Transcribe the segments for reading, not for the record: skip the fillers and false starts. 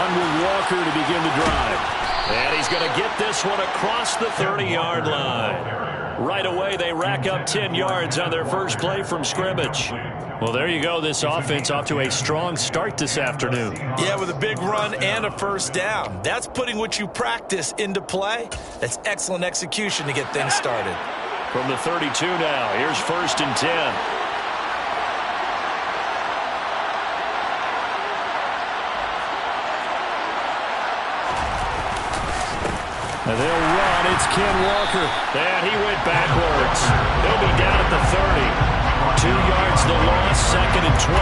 run with Walker to begin the drive. And he's going to get this one across the 30-yard line. Right away, they rack up 10 yards on their first play from scrimmage. Well, there you go. This offense off to a strong start this afternoon. Yeah, with a big run and a first down. That's putting what you practice into play. That's excellent execution to get things started. From the 32 now, here's 1st and 10. And they'll run. It's Ken Walker. And he went backwards. He'll be down at the 30. 2 yards the loss, 2nd and 12.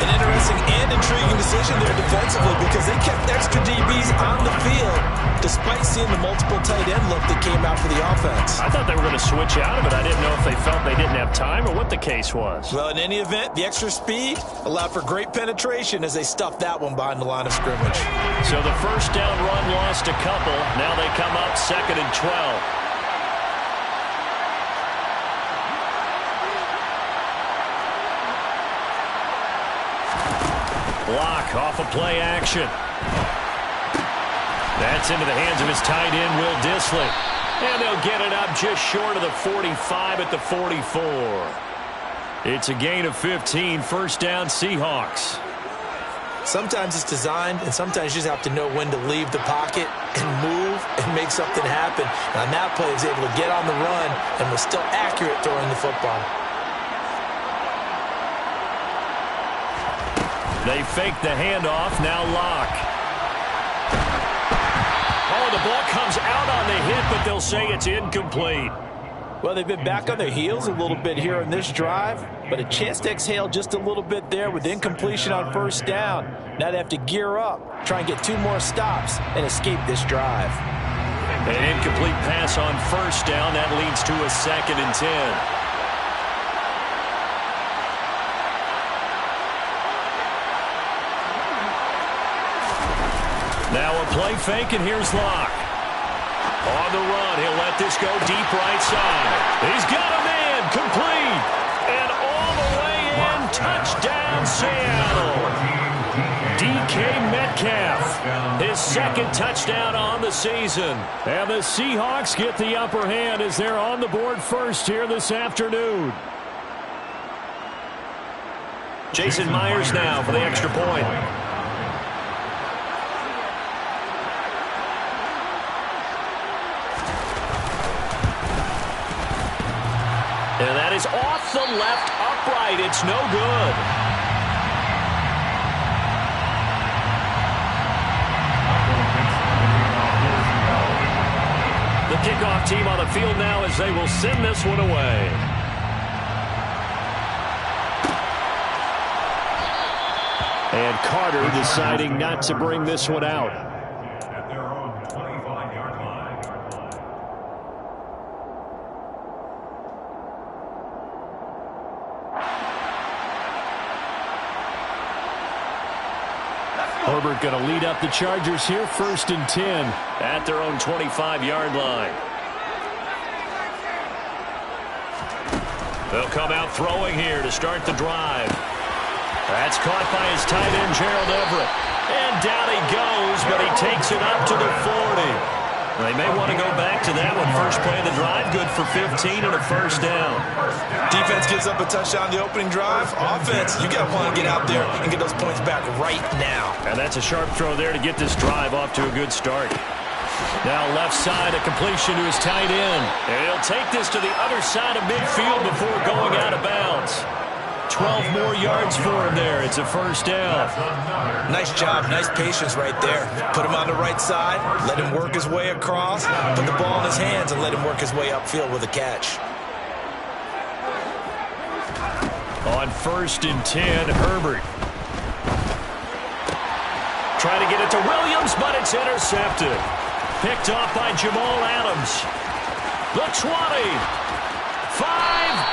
An interesting and intriguing decision there defensively because they kept extra DBs on the field despite seeing the multiple tight end look that came out for the offense. I thought they were going to switch out of it. I didn't know if they felt they didn't have time or what the case was. Well, in any event, the extra speed allowed for great penetration as they stuffed that one behind the line of scrimmage. So the first down run lost a couple. Now they come up 2nd and 12. Block off of play action. That's into the hands of his tight end, Will Dissly. And they'll get it up just short of the 45 at the 44. It's a gain of 15, first down Seahawks. Sometimes it's designed, and sometimes you just have to know when to leave the pocket and move and make something happen. And on that play, he was able to get on the run and was still accurate throwing the football. They fake the handoff, now Locke. Oh, the ball comes out on the hit, but they'll say it's incomplete. Well, they've been back on their heels a little bit here on this drive, but a chance to exhale just a little bit there with incompletion on first down. Now they have to gear up, try and get 2 more stops, and escape this drive. An incomplete pass on first down. That leads to a 2nd and 10. Now a play fake, and here's Locke. On the run, he'll let this go deep right side. He's got a man, complete. And all the way in, touchdown Seattle. DK Metcalf, his 2nd touchdown on the season. And the Seahawks get the upper hand as they're on the board first here this afternoon. Jason Myers now for the extra point. And that is off the left upright. It's no good. The kickoff team on the field now as they will send this one away. And Carter deciding not to bring this one out. Herbert going to lead up the Chargers here, 1st and 10 at their own 25-yard line. They'll come out throwing here to start the drive. That's caught by his tight end, Gerald Everett. And down he goes, but he takes it up to the 40. They may want to go back to that one. First play of the drive, good for 15 and a first down. Defense gives up a touchdown the opening drive. Offense, you got to want to get out there and get those points back right now. And that's a sharp throw there to get this drive off to a good start. Now left side, a completion to his tight end. And he'll take this to the other side of midfield before going out of bounds. 12 more yards for him there. It's a first down. Nice job. Nice patience right there. Put him on the right side. Let him work his way across. Put the ball in his hands and let him work his way upfield with a catch. On 1st and 10, Herbert. Try to get it to Williams, but it's intercepted. Picked off by Jamal Adams. The 20. 5,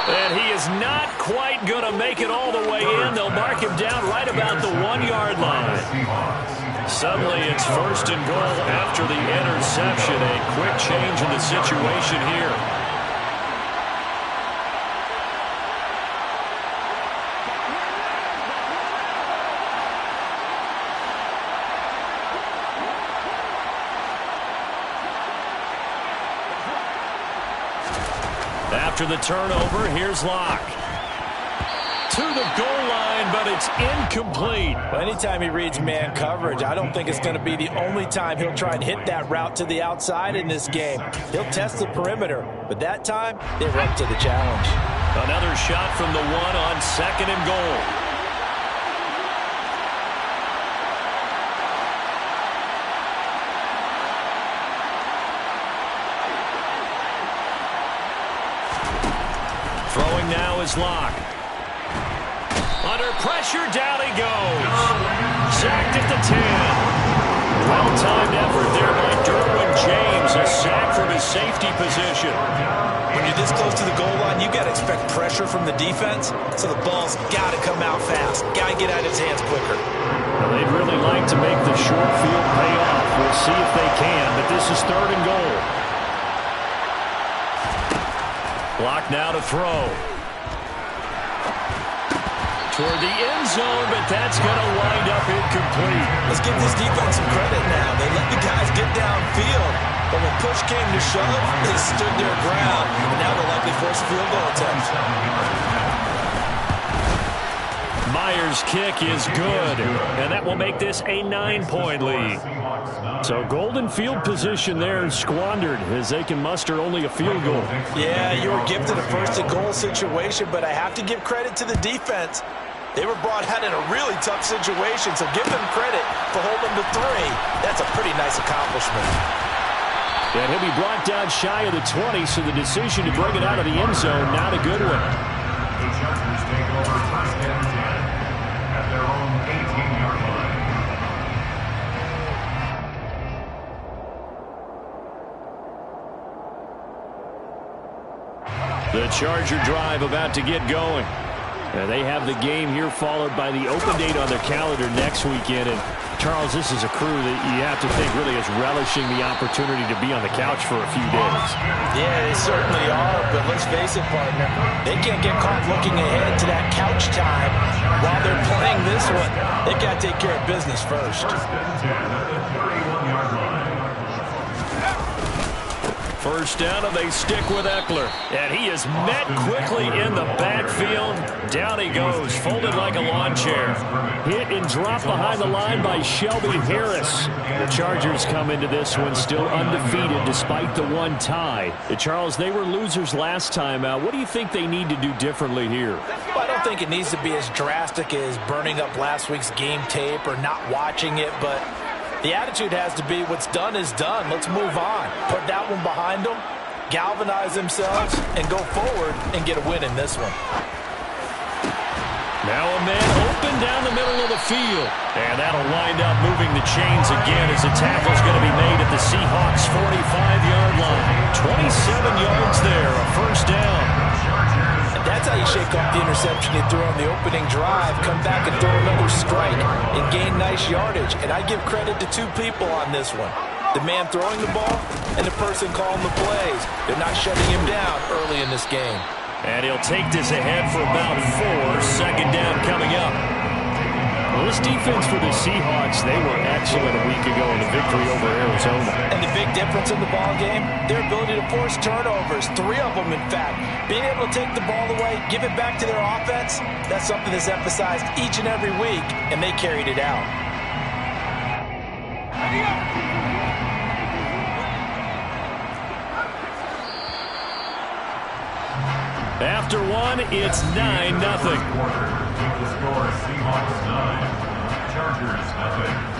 and he is not quite going to make it all the way in. They'll mark him down right about the 1-yard line. Suddenly it's 1st and goal after the interception. A quick change in the situation here. After the turnover, here's Locke. To the goal line, but it's incomplete. Well, anytime he reads man coverage, I don't think it's going to be the only time he'll try and hit that route to the outside in this game. He'll test the perimeter, but that time, they were up to the challenge. Another shot from the one on second and goal. Throwing now is Locke. Under pressure, down he goes. Sacked at the 10. Well-timed effort there by Derwin James. A sack from his safety position. When you're this close to the goal line, you got to expect pressure from the defense, so the ball's got to come out fast. Got to get out of his hands quicker. Well, they'd really like to make the short field pay off. We'll see if they can, but this is third and goal. Locke now to throw. Toward the end zone, but that's going to wind up incomplete. Let's give this defense some credit now. They let the guys get downfield, but when push came to shove, they stood their ground, and now they'll likely force a field goal attempt. Myers' kick is good, and that will make this a 9-point lead. So golden field position there squandered as they can muster only a field goal. Yeah, you were gifted a first-and-goal situation, but I have to give credit to the defense. They were brought out in a really tough situation, so give them credit for holding to 3. That's a pretty nice accomplishment. And he'll be brought down shy of the 20, so the decision to bring it out of the end zone, not a good one. The Chargers take over first and 10 at their own 18-yard line. The Charger drive about to get going. They have the game here followed by the open date on their calendar next weekend. And Charles, this is a crew that you have to think really is relishing the opportunity to be on the couch for a few days. Yeah, they certainly are, but let's face it, partner. They can't get caught looking ahead to that couch time while they're playing this one. They've got to take care of business first. First down, and they stick with Eckler. And he is met quickly in the backfield. Down he goes, folded like a lawn chair. Hit and dropped behind the line by Shelby Harris. The Chargers come into this one still undefeated despite the one tie. Charles, they were losers last time out. What do you think they need to do differently here? Well, I don't think it needs to be as drastic as burning up last week's game tape or not watching it, but the attitude has to be what's done is done. Let's move on. Put that one behind them, galvanize themselves, and go forward and get a win in this one. Now a man open down the middle of the field. And that'll wind up moving the chains again as the tackle's going to be made at the Seahawks' 45-yard line. 27 yards there, a first down. And that's how you shake off the interception you threw on the opening drive, come back and throw another strike and gain nice yardage. And I give credit to 2 people on this one. The man throwing the ball and the person calling the plays. They're not shutting him down early in this game. And he'll take this ahead for about 4. Second down coming up. Well, this defense for the Seahawks, they were excellent a week ago in the victory over Arizona. And the big difference in the ball game, their ability to force turnovers, 3 of them in fact. Being able to take the ball away, give it back to their offense, that's something that's emphasized each and every week, and they carried it out. After one, it's 9-0. The score, Seahawks 9, Chargers 0.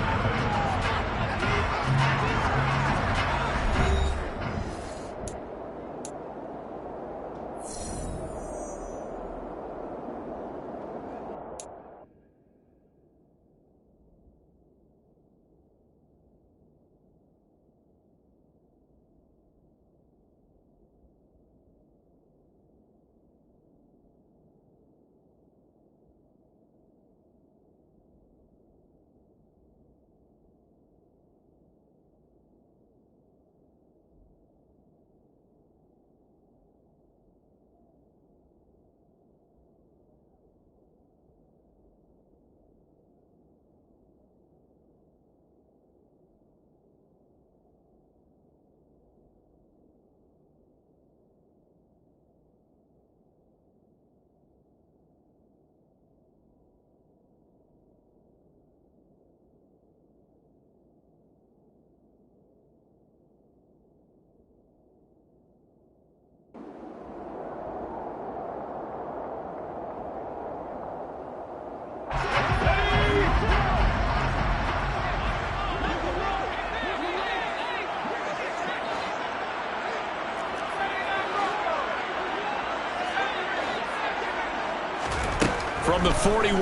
from the 41.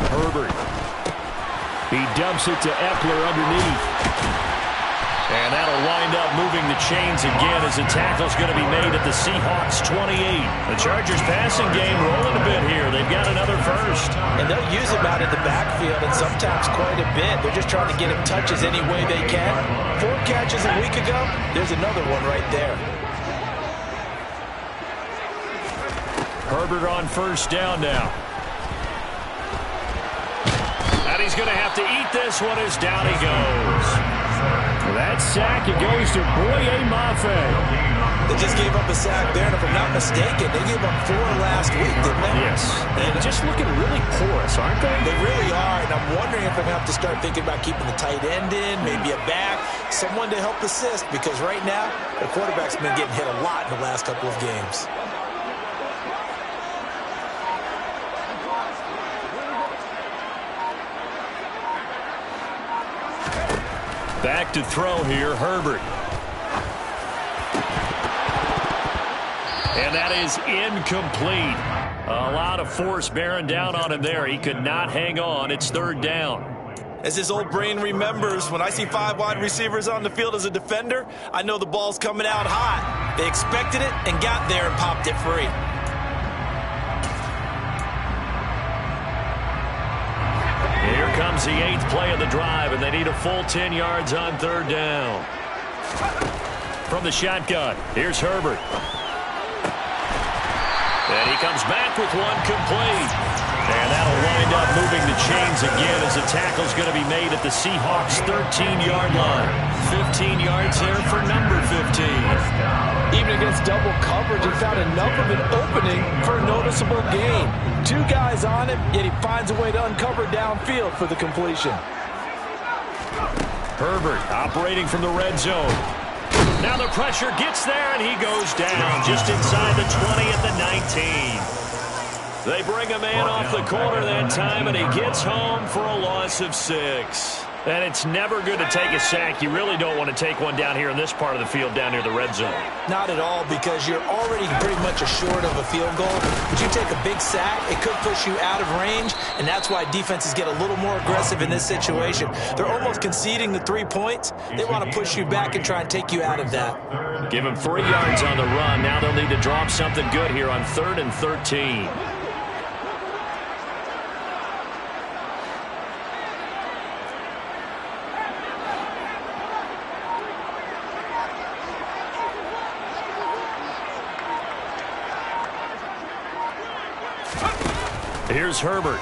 Herbert. He dumps it to Eckler underneath. And that'll wind up moving the chains again as the tackle's going to be made at the Seahawks 28. The Chargers passing game rolling a bit here. They've got another first. And they'll use him out in the backfield, and sometimes quite a bit. They're just trying to get him touches any way they can. 4 catches a week ago. There's another one right there. Herbert on first down now. And he's going to have to eat this one as down he goes. That sack, it goes to Boye Mafe. They just gave up a sack there, and if I'm not mistaken, they gave up 4 last week, didn't they? Yes. And just looking really porous, aren't they? They really are, and I'm wondering if I'm going to have to start thinking about keeping the tight end in, maybe a back, someone to help assist, because right now, the quarterback's been getting hit a lot in the last couple of games. Back to throw here, Herbert. And that is incomplete. A lot of force bearing down on him there. He could not hang on. It's third down. As his old brain remembers, when I see 5 wide receivers on the field as a defender, I know the ball's coming out hot. They expected it and got there and popped it free. Here comes the 8th play of the drive, and they need a full 10 yards on third down. From the shotgun, here's Herbert. And he comes back with one complete. And that'll wind up moving the chains again as the tackle's going to be made at the Seahawks' 13-yard line. 15 yards there for number 15. Even against double coverage, he found enough of an opening for a noticeable gain. 2 guys on him, yet he finds a way to uncover downfield for the completion. Herbert operating from the red zone. Now the pressure gets there, and he goes down just inside the 20 at the 19. They bring a man off the corner that time, and he gets home for a loss of 6. And it's never good to take a sack. You really don't want to take one down here in this part of the field down near the red zone. Not at all, because you're already pretty much assured of a field goal. But you take a big sack, it could push you out of range, and that's why defenses get a little more aggressive in this situation. They're almost conceding the 3 points. They want to push you back and try and take you out of that. Give them 3 yards on the run. Now they'll need to drop something good here on 3rd and 13. Here's Herbert.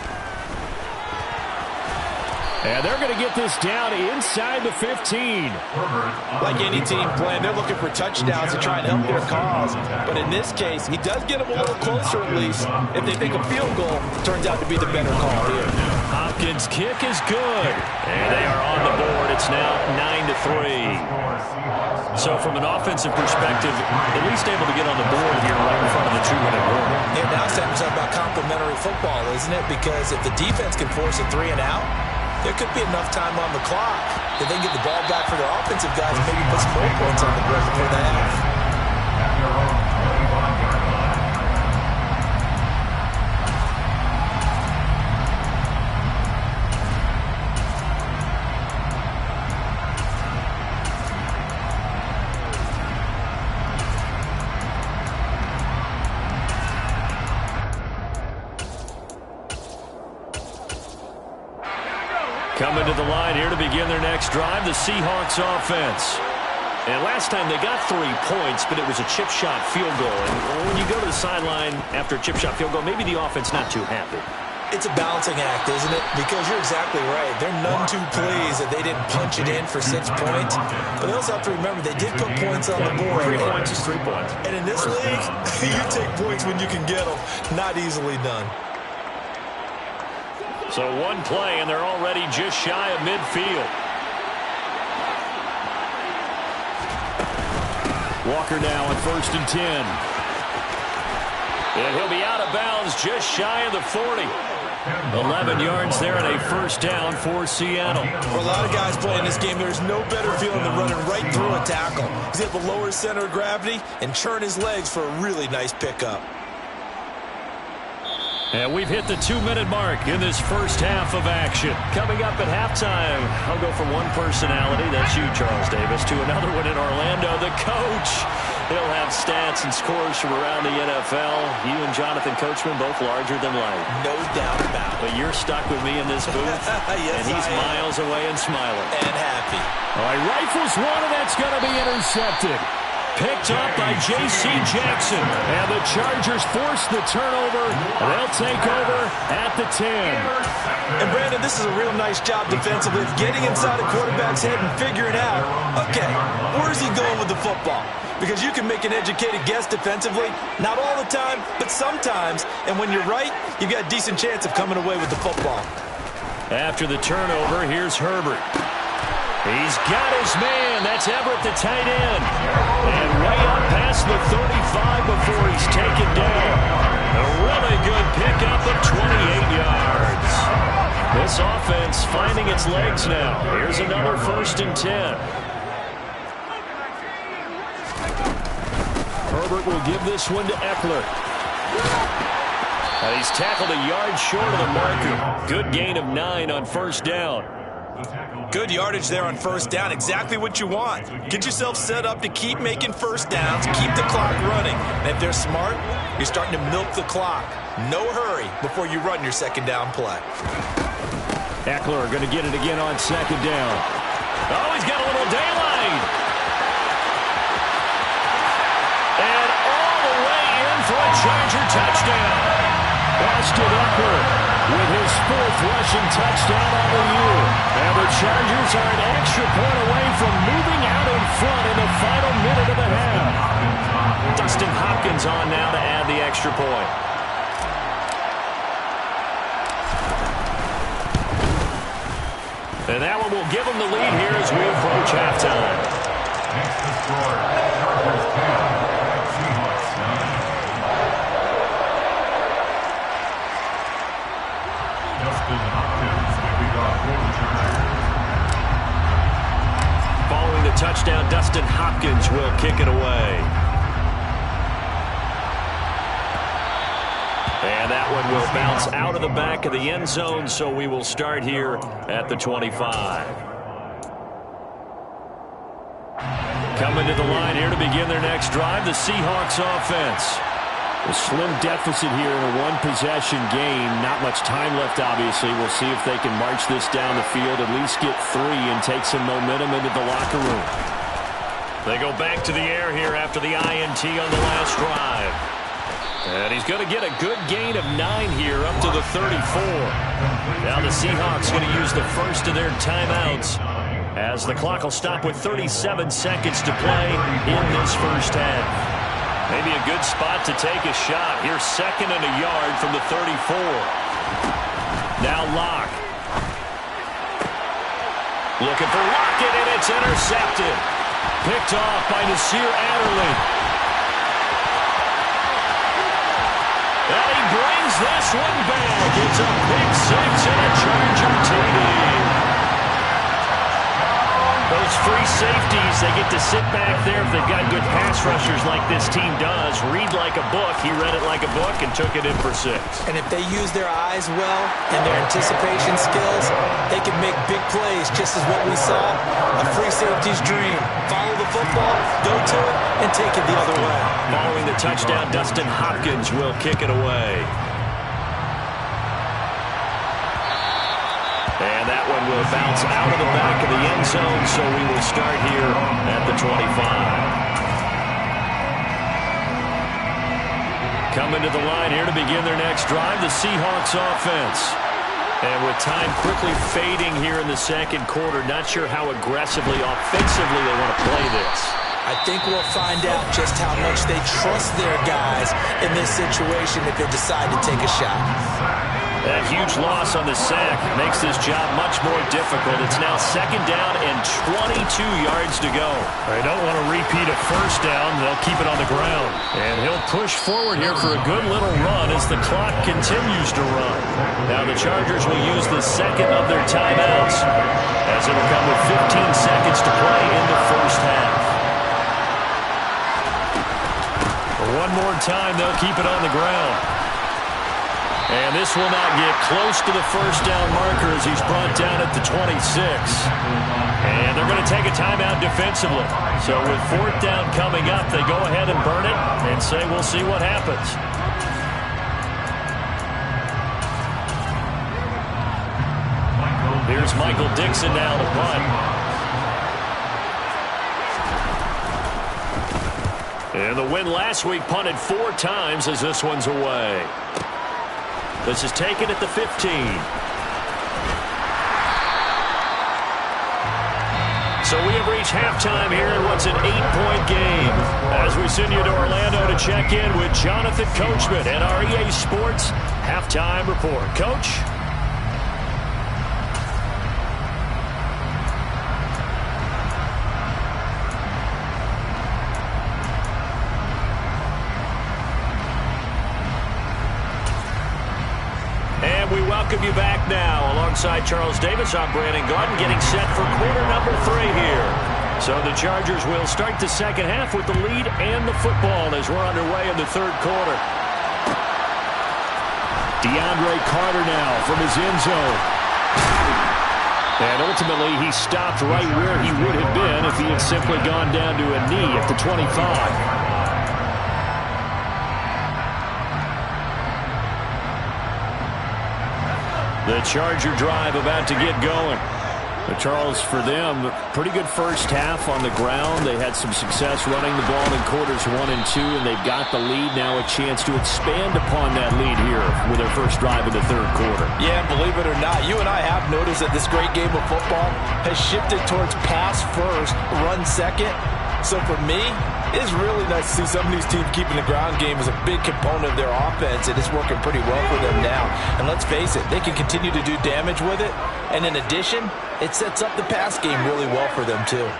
And they're going to get this down inside the 15. Like any team playing, they're looking for touchdowns to try and help their cause. But in this case, he does get them a little closer at least. If they think a field goal turns out to be the better call here. Hopkins' kick is good. And they are on the board. It's now 9-3. So from an offensive perspective, at least able to get on the board here right in front of the 2-minute warning. Yeah, now it's time to talk about complementary football, isn't it? Because if the defense can force a 3 and out, there could be enough time on the clock that they can get the ball back for their offensive guys and maybe put some more points on the board before the half. Coming to the line here to begin their next drive, the Seahawks offense. And last time they got 3 points, but it was a chip shot field goal. And when you go to the sideline after a chip shot field goal, maybe the offense not too happy. It's a balancing act, isn't it? Because you're exactly right. They're none too pleased that they didn't punch it in for 6 points. But they also have to remember they did put points on the board. 3 points is 3 points. And in this league, you take points when you can get them. Not easily done. So one play, and they're already just shy of midfield. Walker now on 1st and 10. And he'll be out of bounds just shy of the 40. 11 yards there and a first down for Seattle. For a lot of guys playing this game, there's no better feeling than running right through a tackle. He's able to lower his center of gravity and churn his legs for a really nice pickup. And we've hit the 2-minute mark in this first half of action. Coming up at halftime, I'll go from one personality, that's you, Charles Davis, to another one in Orlando, the coach. He'll have stats and scores from around the NFL. You and Jonathan Coachman both larger than life. No doubt about it. But you're stuck with me in this booth, yes, and he's miles away and smiling. And happy. All right, rifles one, and that's going to be intercepted. Picked up by J.C. Jackson. And the Chargers force the turnover. They'll take over at the 10. And, Brandon, this is a real nice job defensively of getting inside a quarterback's head and figuring out, okay, where's he going with the football? Because you can make an educated guess defensively, not all the time, but sometimes. And when you're right, you've got a decent chance of coming away with the football. After the turnover, here's Herbert. He's got his man. That's Everett, the tight end. And way up past the 35 before he's taken down. A really good pickup of 28 yards. This offense finding its legs now. Here's another 1st and 10. Herbert will give this one to Eckler. And he's tackled a yard short of the marker. Good gain of 9 on 1st down. Good yardage there on 1st down. Exactly what you want. Get yourself set up to keep making 1st downs, keep the clock running. And if they're smart, you're starting to milk the clock. No hurry before you run your 2nd down play. Eckler going to get it again on 2nd down. Oh, he's got a little daylight. And all the way in for a Charger touchdown. Austin Eckler with his 4th rushing touchdown on the year. And the Chargers are an extra point away from moving out in front in the final minute of the half. Dustin Hopkins on now to add the extra point. And that one will give them the lead here as we approach halftime. Next to score, Chargers 10, Seahawks 9. Dustin Hopkins will be gone for the Chargers. Following the touchdown, Dustin Hopkins will kick it away. And that one will bounce out of the back of the end zone, so we will start here at the 25. Coming to the line here to begin their next drive, the Seahawks offense. A slim deficit here in a one-possession game. Not much time left, obviously. We'll see if they can march this down the field, at least get 3 and take some momentum into the locker room. They go back to the air here after the INT on the last drive. And he's going to get a good gain of 9 here up to the 34. Now the Seahawks going to use the first of their timeouts as the clock will stop with 37 seconds to play in this first half. Maybe a good spot to take a shot. Here's 2nd and a yard from the 34. Now Locke. Looking for Lockett, and it's intercepted. Picked off by Nasir Adderley. And he brings this one back. It's a pick 6 and a Charger TD. Those free safeties, they get to sit back there if they've got good pass rushers like this team does. Read like a book. He read it like a book and took it in for 6. And if they use their eyes well and their anticipation skills, they can make big plays, just as what we saw. A free safety's dream. Follow the football, go to it, and take it the other way. Following the touchdown, Dustin Hopkins will kick it away. And that one will bounce out of the back of the end zone, so we will start here at the 25. Coming to the line here to begin their next drive, the Seahawks offense. And with time quickly fading here in the 2nd quarter, not sure how aggressively, offensively they want to play this. I think we'll find out just how much they trust their guys in this situation if they decide to take a shot. That huge loss on the sack makes this job much more difficult. It's now 2nd down and 22 yards to go. They don't want to repeat a 1st down. They'll keep it on the ground. And he'll push forward here for a good little run as the clock continues to run. Now the Chargers will use the 2nd of their timeouts as it will come with 15 seconds to play in the first half. One more time, they'll keep it on the ground. And this will not get close to the first down marker as he's brought down at the 26. And they're going to take a timeout defensively. So with fourth down coming up, they go ahead and burn it and say we'll see what happens. Here's Michael Dixon now to punt. And the win last week punted 4 times as this one's away. This is taken at the 15. So we have reached halftime here in what's an 8-point game. As we send you to Orlando to check in with Jonathan Coachman and our EA Sports halftime report. Coach? We welcome you back now. Alongside Charles Davis, I'm Brandon Garden, getting set for quarter number 3 here. So the Chargers will start the second half with the lead and the football as we're underway in the third quarter. DeAndre Carter now from his end zone. And ultimately, he stopped right where he would have been if he had simply gone down to a knee at the 25. The Charger drive about to get going. But Charles, for them, pretty good first half on the ground. They had some success running the ball in quarters 1 and 2, and they've got the lead now, a chance to expand upon that lead here with their first drive in the third quarter. Yeah, believe it or not, you and I have noticed that this great game of football has shifted towards pass first, run second. So for me, it is really nice to see some of these teams keeping the ground game as a big component of their offense, and it's working pretty well for them now. And let's face it, they can continue to do damage with it. And in addition, it sets up the pass game really well for them too.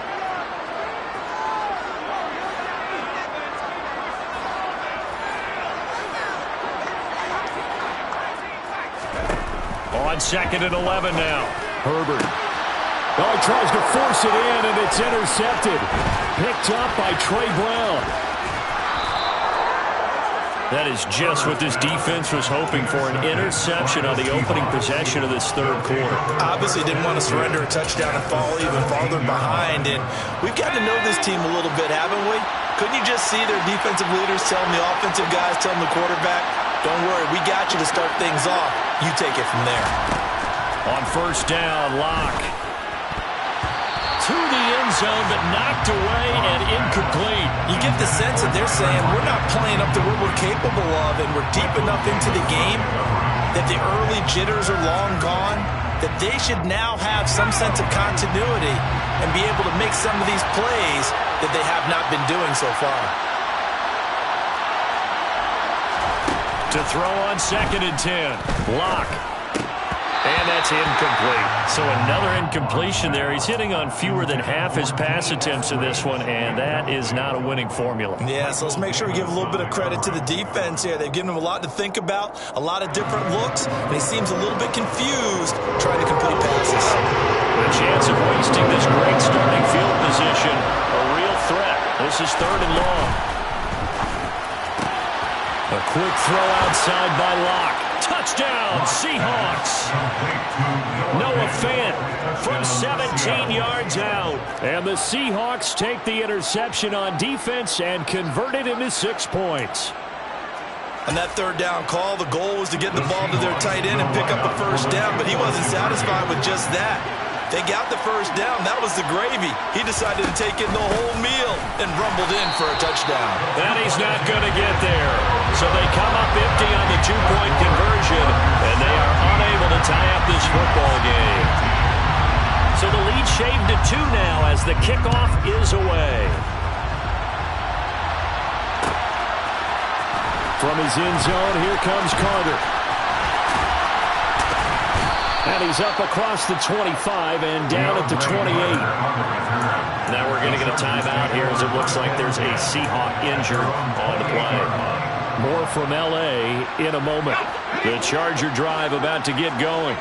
On 2nd and 11 now. Herbert. Oh, he tries to force it in, and it's intercepted. Picked up by Trey Brown. That is just what this defense was hoping for, an interception on the opening possession of this third quarter. Obviously didn't want to surrender a touchdown and fall even farther behind, and we've got to know this team a little bit, haven't we? Couldn't you just see their defensive leaders telling the offensive guys, telling the quarterback, don't worry, we got you to start things off. You take it from there. On first down, Locke. To the end zone, but knocked away and incomplete. You get the sense that they're saying we're not playing up to what we're capable of, and we're deep enough into the game that the early jitters are long gone, that they should now have some sense of continuity and be able to make some of these plays that they have not been doing so far. To throw on 2nd and 10. Locke. And that's incomplete. So another incompletion there. He's hitting on fewer than half his pass attempts in this one, and that is not a winning formula. Yeah, so let's make sure we give a little bit of credit to the defense here. They've given him a lot to think about, a lot of different looks, and he seems a little bit confused trying to complete passes. The chance of wasting this great starting field position, a real threat. This is 3rd and long. A quick throw outside by Locke. Touchdown, Seahawks. Noah Fant from 17 yards out. And the Seahawks take the interception on defense and convert it into 6 points. On that third down call, the goal was to get the ball to their tight end and pick up a first down, but he wasn't satisfied with just that. They got the first down. That was the gravy. He decided to take in the whole meal and rumbled in for a touchdown. And he's not going to get there. So they come up empty on the 2-point conversion, and they are unable to tie up this football game. So the lead shaved to 2 now as the kickoff is away. From his end zone, here comes Carter. And he's up across the 25 and down at the 28. Now we're going to get a timeout here as it looks like there's a Seahawk injured on the play. More from L.A. in a moment. The Charger drive about to get going.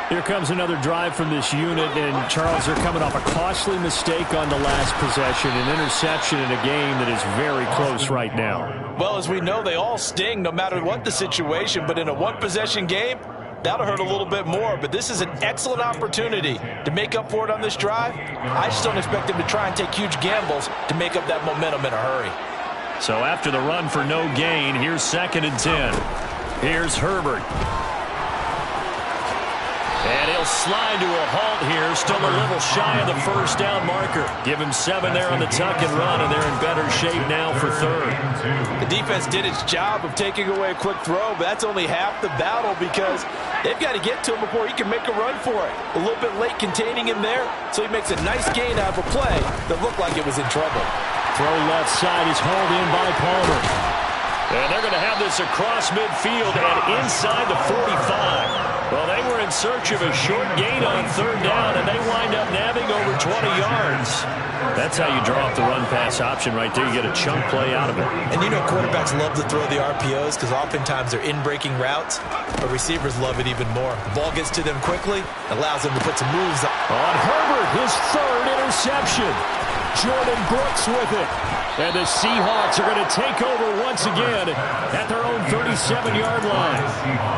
Here comes another drive from this unit, and Charles, they're coming off a costly mistake on the last possession, an interception in a game that is very close right now. Well, as we know, they all sting no matter what the situation, but in a one-possession game, that'll hurt a little bit more. But this is an excellent opportunity to make up for it on this drive. I just don't expect them to try and take huge gambles to make up that momentum in a hurry. So after the run for no gain, here's 2nd and 10. Here's Herbert. And he'll slide to a halt here, still a little shy of the first down marker. Give him 7 there on the tuck and run, and they're in better shape now for 3rd. The defense did its job of taking away a quick throw, but that's only half the battle because they've got to get to him before he can make a run for it. A little bit late containing him there, so he makes a nice gain out of a play that looked like it was in trouble. Throw left side is hauled in by Palmer. And they're going to have this across midfield and inside the 45. Well, they were in search of a short gain on 3rd down, and they wind up nabbing over 20 yards. That's how you draw up the run-pass option right there. You get a chunk play out of it. And you know quarterbacks love to throw the RPOs because oftentimes they're in-breaking routes, but receivers love it even more. The ball gets to them quickly, allows them to put some moves on Herbert, his 3rd interception. Jordan Brooks with it. And the Seahawks are going to take over once again at their own 37-yard line.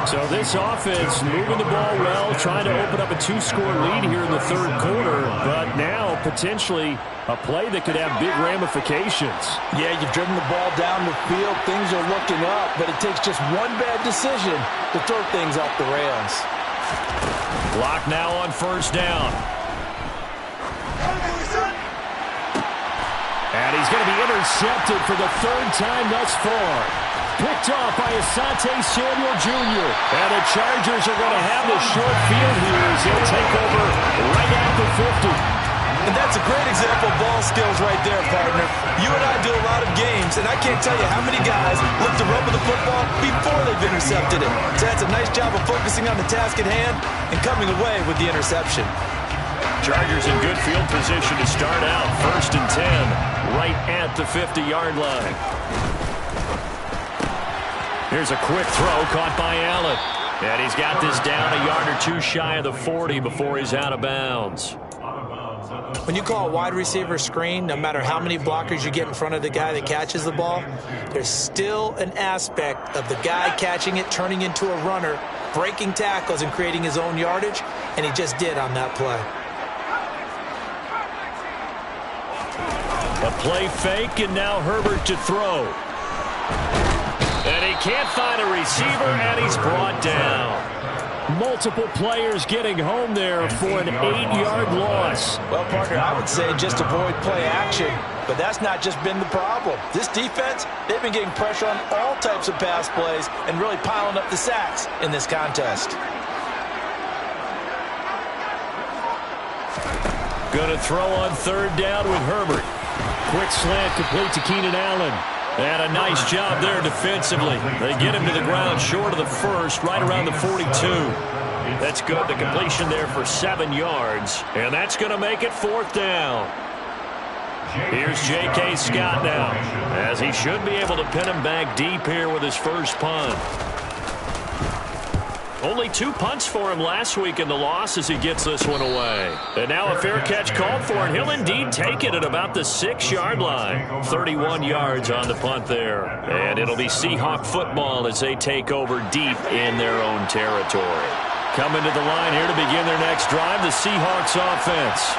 So this offense moving the ball well, trying to open up a 2-score lead here in the 3rd quarter. But now potentially a play that could have big ramifications. Yeah, you've driven the ball down the field. Things are looking up, but it takes just one bad decision to throw things off the rails. Clock now on 1st down. And he's going to be intercepted for the 3rd time thus far. Picked off by Asante Samuel Jr. And the Chargers are going to have the short field here as he'll take over right at the 50. And that's a great example of ball skills right there, partner. You and I do a lot of games, and I can't tell you how many guys look to run with the football before they've intercepted it. So that's a nice job of focusing on the task at hand and coming away with the interception. Chargers in good field position to start out. 1st and 10, right at the 50-yard line. Here's a quick throw caught by Allen. And he's got this down a yard or 2 shy of the 40 before he's out of bounds. When you call a wide receiver screen, no matter how many blockers you get in front of the guy that catches the ball, there's still an aspect of the guy catching it, turning into a runner, breaking tackles and creating his own yardage, and he just did on that play. A play fake, and now Herbert to throw. And he can't find a receiver, and he's brought down. Multiple players getting home there for an 8-yard loss. Well, partner, I would say just avoid play action, but that's not just been the problem. This defense, they've been getting pressure on all types of pass plays and really piling up the sacks in this contest. Going to throw on 3rd down with Herbert. Quick slant complete to Keenan Allen. And a nice job there defensively. They get him to the ground short of the 1st, right around the 42. That's good. The completion there for 7 yards. And that's going to make it 4th down. Here's J.K. Scott now, as he should be able to pin him back deep here with his first punt. Only 2 punts for him last week in the loss as he gets this one away. And now a fair catch called for, and he'll indeed take it at about the 6-yard line. 31 yards on the punt there. And it'll be Seahawk football as they take over deep in their own territory. Coming to the line here to begin their next drive, the Seahawks offense.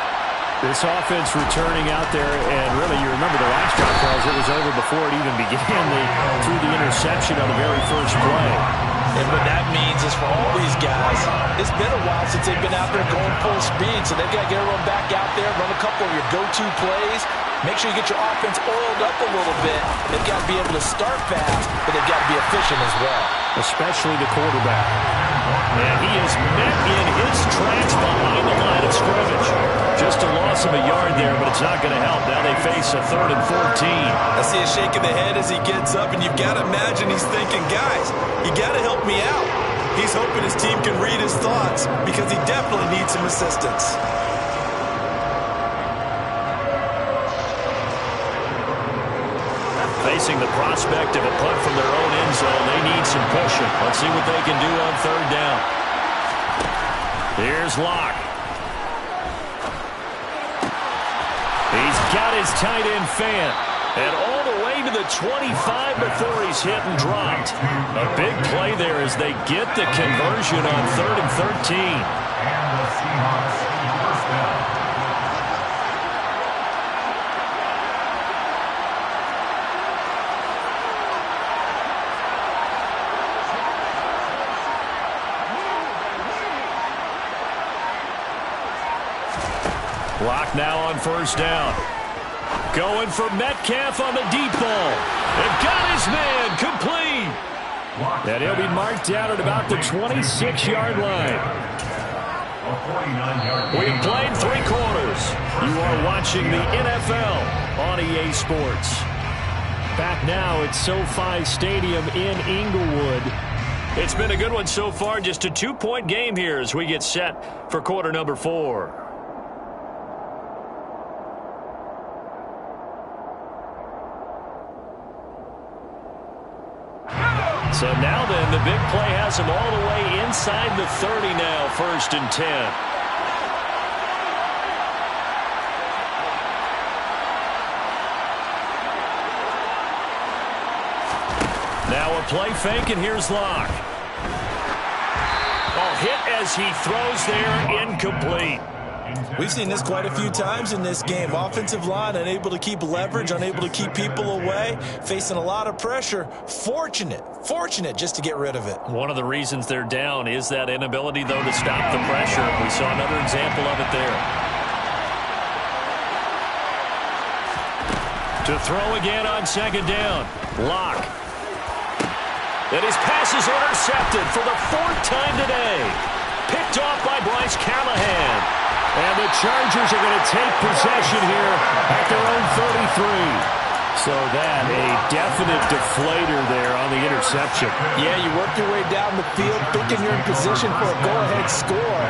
This offense returning out there, and really you remember the last drive, Charles, it was over before it even began. They threw the interception on the very first play. And what that means is for all these guys, it's been a while since they've been out there going full speed, so they've got to get everyone back out there, run a couple of your go-to plays, make sure you get your offense oiled up a little bit. They've got to be able to start fast, but they've got to be efficient as well. Especially the quarterback. And he is met in his tracks behind the line of scrimmage. Just a loss of a yard there, but it's not going to help. Now they face a 3rd and 14. I see a shake of the head as he gets up, and you've got to imagine he's thinking, guys, you got to help me out. He's hoping his team can read his thoughts because he definitely needs some assistance. Facing the prospect of a punt from their own end zone, they need some pushing. Let's see what they can do on 3rd down. Here's Locke. He's got his tight end Fant. And all the way to the 25 before he's hit and dropped. A big play there as they get the conversion on 3rd and 13. And the Seahawks first down. Locke now on 1st down. Going for Metcalf on the deep ball. And got his man complete. And he'll be marked down at about the 26-yard line. We've played 3 quarters. You are watching the NFL on EA Sports. Back now at SoFi Stadium in Inglewood. It's been a good one so far. Just a 2-point game here as we get set for quarter number 4. So now then, the big play has him all the way inside the 30 now, 1st and 10. Now a play fake, and here's Locke. Oh, hit as he throws there, incomplete. We've seen this quite a few times in this game. Offensive line unable to keep leverage, unable to keep people away, facing a lot of pressure. Fortunate just to get rid of it. One of the reasons they're down is that inability, though, to stop the pressure. We saw another example of it there. To throw again on 2nd down. Locke. And his pass is intercepted for the 4th time today. Picked off by Bryce Callahan. And the Chargers are going to take possession here at their own 33. So that, a definite deflator there on the interception. Yeah, you work your way down the field, thinking you're in position for a go-ahead score.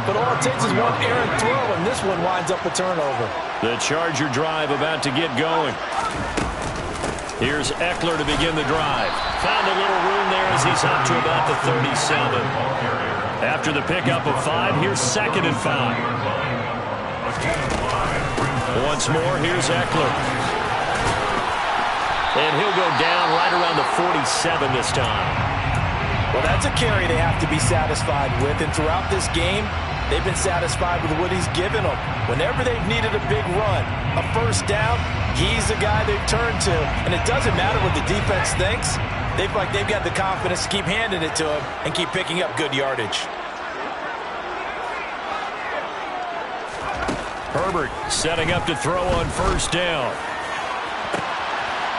But all it takes is one errant throw, and this one winds up a turnover. The Charger drive about to get going. Here's Eckler to begin the drive. Found a little room there as he's up to about the 37. After the pickup of 5, here's 2nd and 5. Once more, here's Eckler. And he'll go down right around the 47 this time. Well, that's a carry they have to be satisfied with. And throughout this game, they've been satisfied with what he's given them. Whenever they've needed a big run, a 1st down, he's the guy they've turned to. And it doesn't matter what the defense thinks. They've got the confidence to keep handing it to him and keep picking up good yardage. Herbert setting up to throw on 1st down.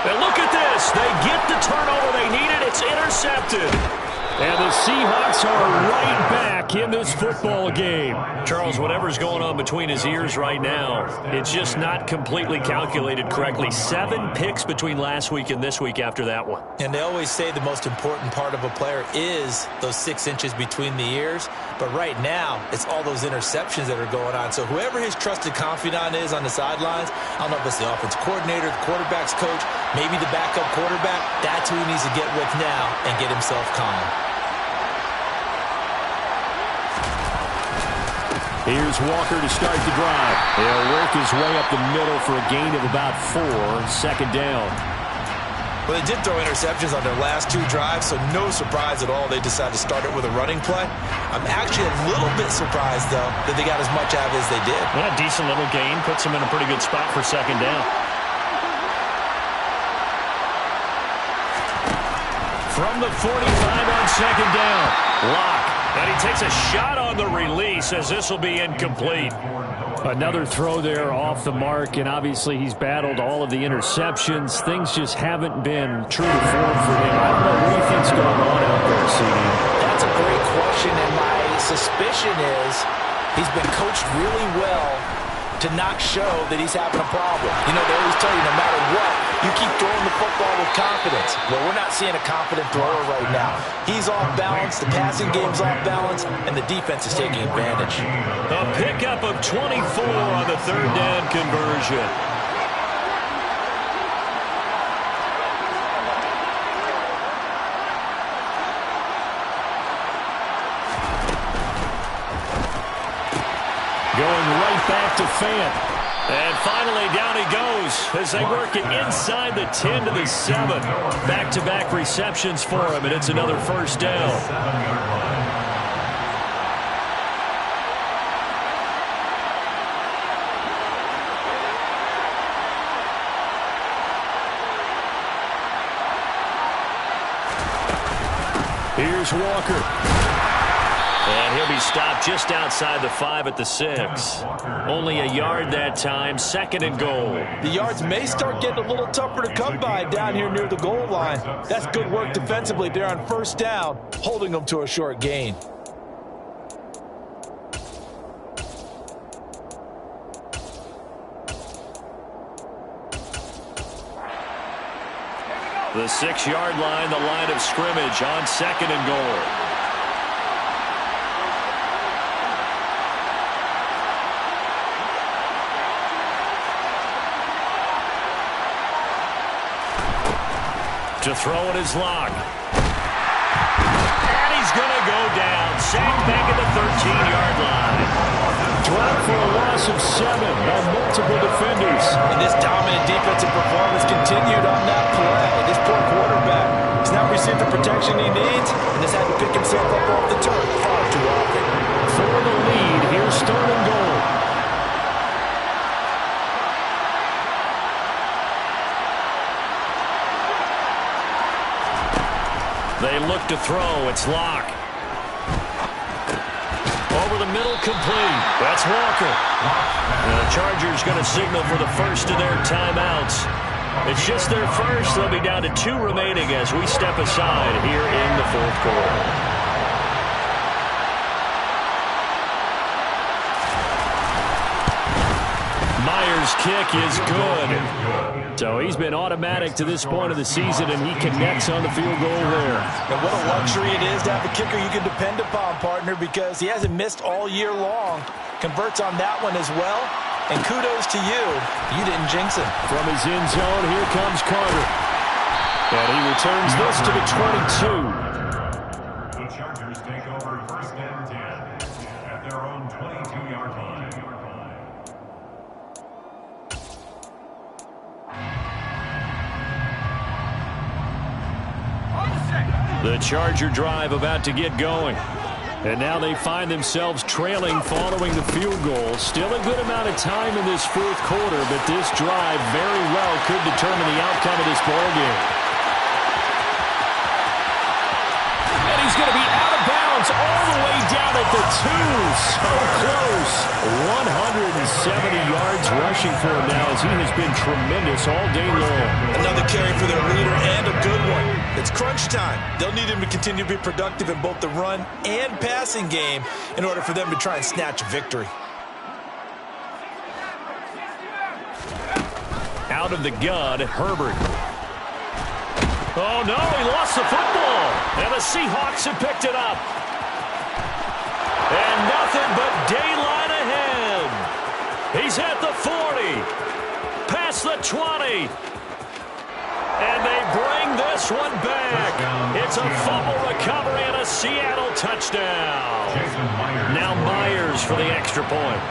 And look at this. They get the turnover they needed. It's intercepted. And the Seahawks are right back in this football game. Charles, whatever's going on between his ears right now, it's just not completely calculated correctly. 7 picks between last week and this week after that one. And they always say the most important part of a player is those 6 inches between the ears. But right now, it's all those interceptions that are going on. So whoever his trusted confidant is on the sidelines, I don't know if it's the offense coordinator, the quarterback's coach, maybe the backup quarterback, that's who he needs to get with now and get himself calm. Here's Walker to start the drive. He'll work his way up the middle for a gain of about 4, 2nd down. Well, they did throw interceptions on their last 2 drives, so no surprise at all they decided to start it with a running play. I'm actually a little bit surprised, though, that they got as much out of it as they did. Well, a decent little gain puts them in a pretty good spot for 2nd down. From the 45 on 2nd down, Locke. And he takes a shot on the release as this will be incomplete. Another throw there off the mark, and obviously he's battled all of the interceptions. Things just haven't been true to form for him. I don't know what you think's going on out there, CD. That's a great question, and my suspicion is he's been coached really well to not show that he's having a problem. You know, they always tell you no matter what, you keep throwing the football with confidence. Well, we're not seeing a confident thrower right now. He's off balance, the passing game's off balance, and the defense is taking advantage. A pickup of 24 on the 3rd down conversion. Going right back to Fant. And finally, down he goes as they work it inside the 10 to the 7. Back-to-back receptions for him, and it's another first down. Here's Walker. And he'll be stopped just outside the 5 at the 6. Only a yard that time, 2nd and goal. The yards may start getting a little tougher to come by down here near the goal line. That's good work defensively there on first down, holding them to a short gain. The 6-yard line, the line of scrimmage on 2nd and goal. To throw in his lock. And he's going to go down. Sacked back at the 13-yard line. Dropped for a loss of 7 by multiple defenders. And this dominant defensive performance continued on that play. This poor quarterback has not received the protection he needs and has had to pick himself up off the turf far too often. For the lead, here's 3rd and goal. They look to throw. It's Locke. Over the middle, complete. That's Walker. And the Chargers going to signal for the first of their timeouts. It's just their first. They'll be down to 2 remaining as we step aside here in the 4th quarter. Myers' kick is good. So he's been automatic to this point of the season, and he connects on the field goal there. And what a luxury it is to have a kicker you can depend upon, partner, because he hasn't missed all year long. Converts on that one as well. And kudos to you. You didn't jinx him. From his end zone, here comes Carter. And he returns this to the 22. The Chargers take over 1st and 10 at their own 22-yard line. The Charger drive about to get going. And now they find themselves trailing following the field goal. Still a good amount of time in this 4th quarter, but this drive very well could determine the outcome of this ballgame. And he's going to be out of bounds all the way down at the 2. So close. 170 yards rushing for him now as he has been tremendous all day long. Another carry for their leader and a good one. It's crunch time. They'll need him to continue to be productive in both the run and passing game in order for them to try and snatch a victory. Out of the gun, Herbert. Oh, no, he lost the football. And the Seahawks have picked it up. And nothing but daylight ahead. He's at the 40. Past the 20. And they bring this one back. It's a fumble recovery and a Seattle touchdown. Now Myers for the extra point.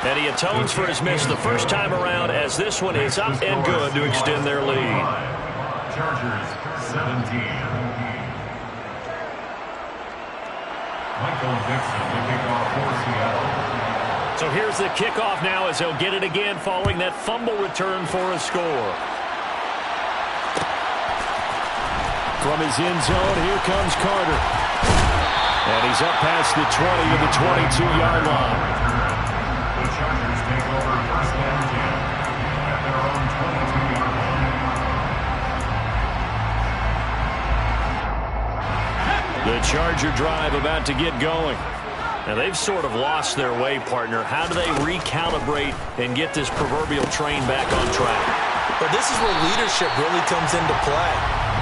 And he atones for his miss the first time around as this one is up and good to extend their lead. Chargers 17. Michael Dixon to kick off for Seattle. So here's the kickoff now as he'll get it again following that fumble return for a score. From his end zone, here comes Carter. And he's up past the 20 to the 22-yard line. The Chargers take over 1st and 10 at their own 22-yard line. The Charger drive about to get going. Now, they've sort of lost their way, partner. How do they recalibrate and get this proverbial train back on track? But this is where leadership really comes into play.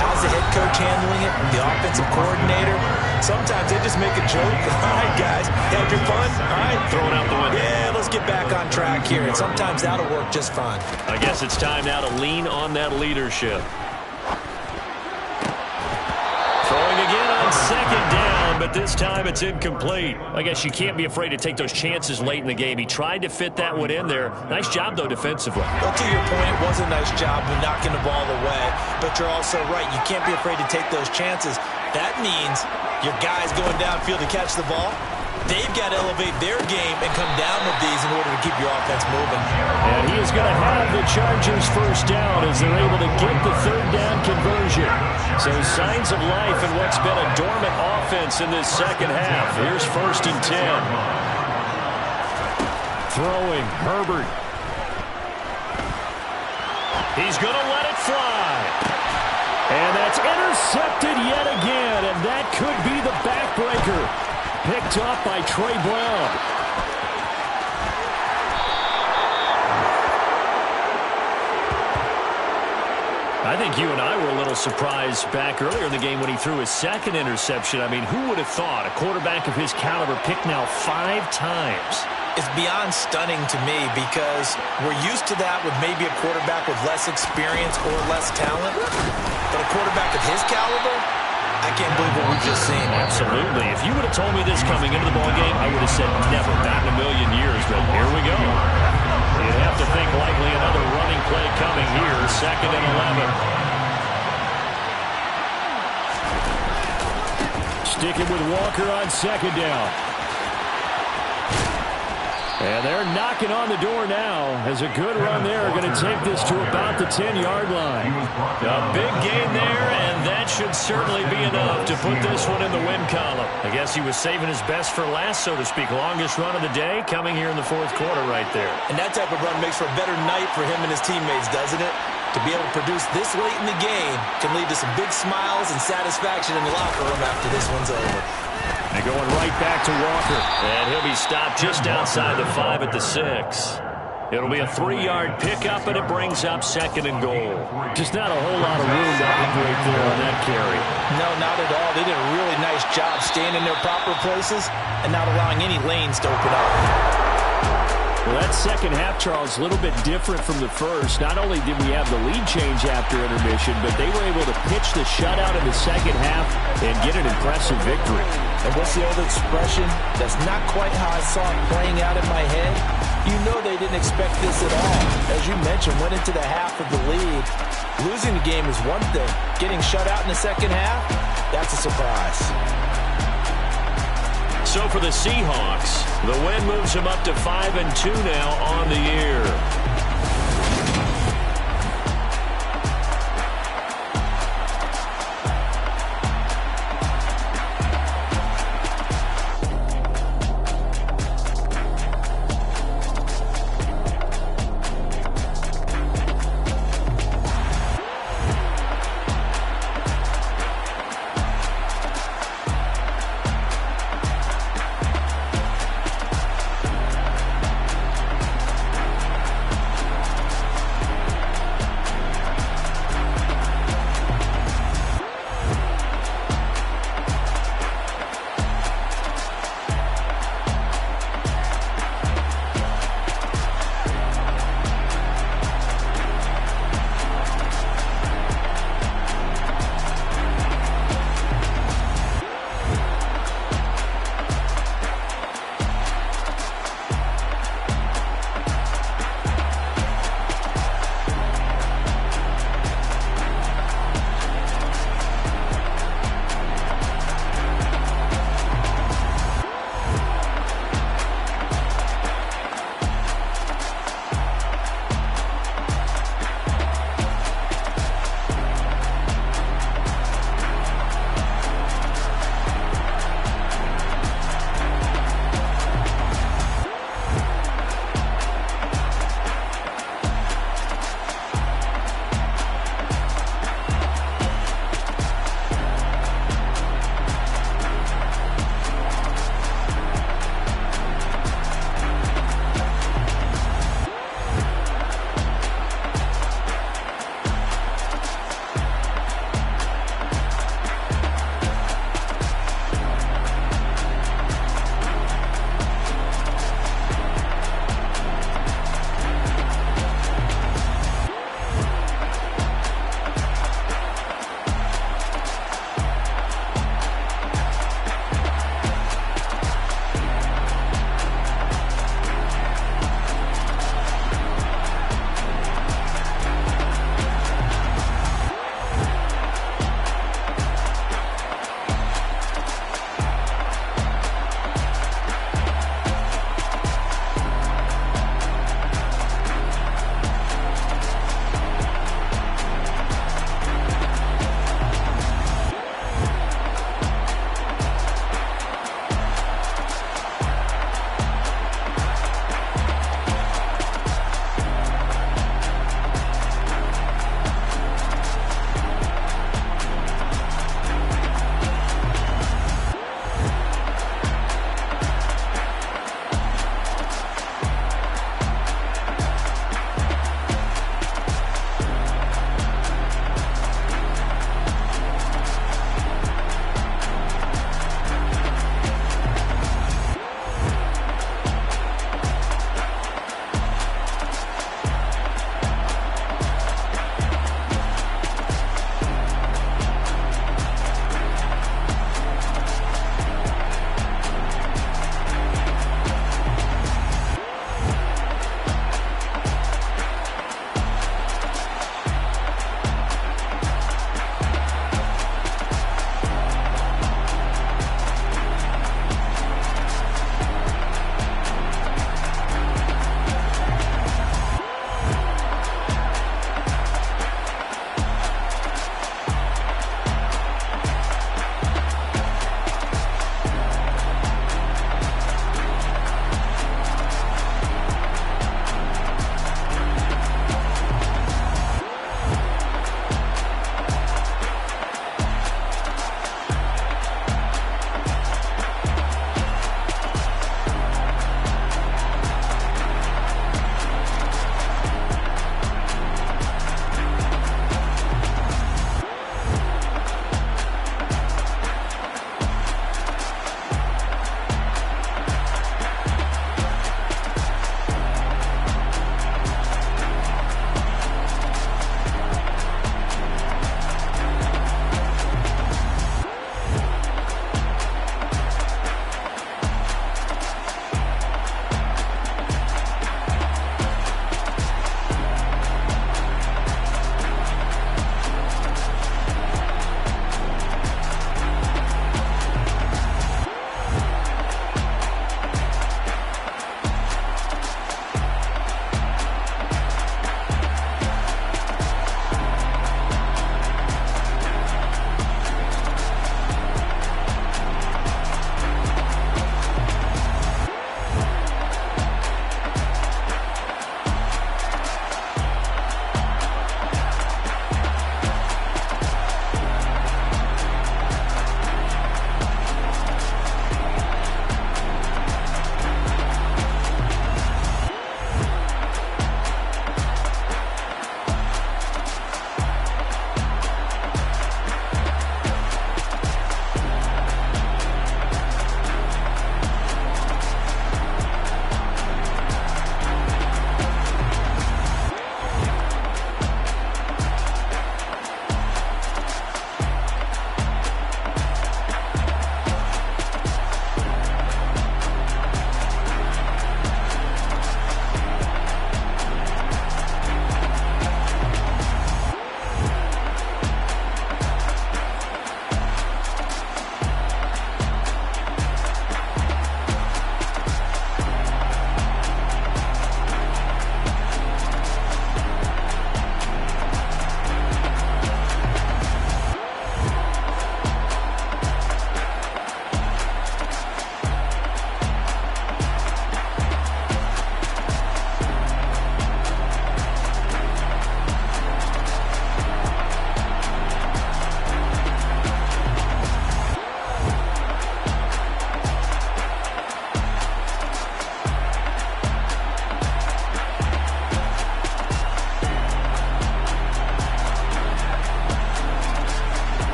How's the head coach handling it? The offensive coordinator? Sometimes they just make a joke. All right, guys, you had your fun? All right. Throw it out the window. Yeah, let's get back on track here. And sometimes that'll work just fine. I guess it's time now to lean on that leadership. Throwing again on second down, but this time it's incomplete. I guess you can't be afraid to take those chances late in the game. He tried to fit that one in there. Nice job, though, defensively. Well, to your point, it was a nice job of knocking the ball away, but you're also right. You can't be afraid to take those chances. That means your guys going downfield to catch the ball, they've got to elevate their game and come down with these in order to keep your offense moving. And he is going to have the Chargers first down as they're able to get the third down conversion. So signs of life in what's been a dormant offense in this second half. Here's 1st and 10. Throwing, Herbert. He's going to let it fly. And that's intercepted yet again, and that could be the backbreaker. Picked up by Trey Brown. I think you and I were a little surprised back earlier in the game when he threw his second interception. I mean, who would have thought a quarterback of his caliber picked now 5 times? It's beyond stunning to me because we're used to that with maybe a quarterback with less experience or less talent. But a quarterback of his caliber, I can't believe what we've just seen. Absolutely. If you would have told me this coming into the ballgame, I would have said never, not in a million years. But here we go. You'd have to think likely another running play coming here. 2nd and 11. Sticking with Walker on 2nd down. And they're knocking on the door now as a good run there. Going to take this to about the 10-yard line. A big gain there, and that should certainly be enough to put this one in the win column. I guess he was saving his best for last, so to speak. Longest run of the day coming here in the 4th quarter right there. And that type of run makes for a better night for him and his teammates, doesn't it? To be able to produce this late in the game can lead to some big smiles and satisfaction in the locker room after this one's over. And going right back to Walker. And he'll be stopped just outside the 5 at the 6. It'll be a 3-yard pickup, and it brings up 2nd and goal. Just not a whole lot of room to operate there on that carry. No, not at all. They did a really nice job staying in their proper places and not allowing any lanes to open up. Well, that second half, Charles, a little bit different from the first. Not only did we have the lead change after intermission, but they were able to pitch the shutout in the second half and get an impressive victory. And what's the old expression? That's not quite how I saw it playing out in my head. You know they didn't expect this at all. As you mentioned, went into the half of the lead. Losing the game is one thing. Getting shut out in the second half, that's a surprise. So for the Seahawks, the win moves them up to 5-2 now on the year.